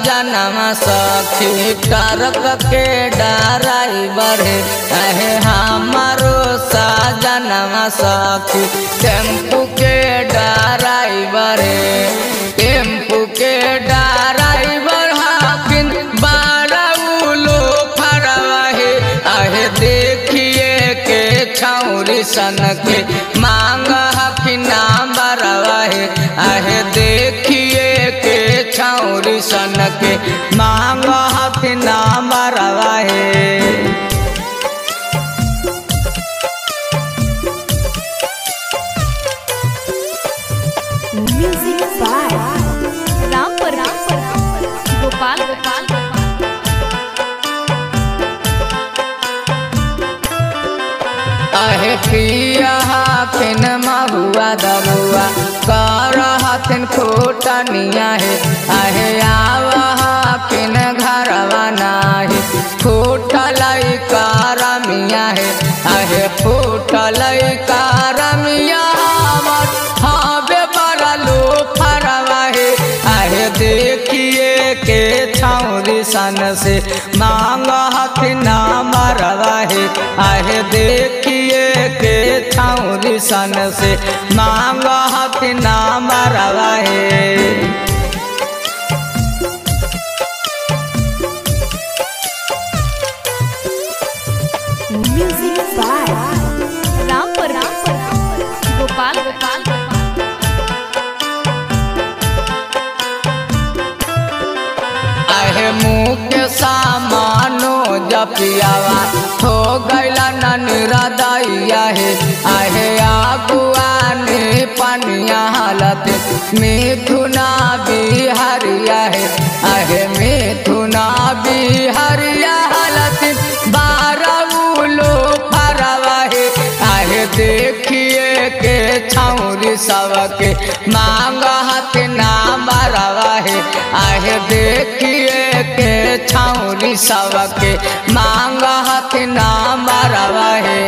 साजनमा सखी ट्रक के ड्राइवर है हमारो साजनमा सखी टेम्पू के ड्राइवर है। टेम्पू के ड्राइवर हाकिन बारउलो फरवा है आहे देखिए के छौरी सन के मांग हकिन बरवा है आहे देखिए के छौरी सन के मांग हकिन बरवा है। म्यूजिक बाय रामपुर गोपाल आहे पिया हाथिन महुआ दरुआ कर हाथिन खोटनिया है आहे आवा हाथिन घरवा नाही फूटलई करमिया है आहे फूटलई करमिया हावे बरलो फरवा है आहे देखिए के छौरी सन से मांग हथिन मरवा है आहे देखिए के छौरी सन से मांग हथिन मरवा है। म्यूजिक बाय रामपुर गोपाल आहे मुँह के सामानो जपियावा हो गैला निरदैया है आहे आगुआ ने पनिया हालत मिथुना बिहारिया है आहे मिथुना बिहारिया हालत बारउलो फरवा है आहे देखिए के छौरी सबके मांग हथिन बरवा है आहे देखिए के छौरी सबके मांग हथिन बरवा है।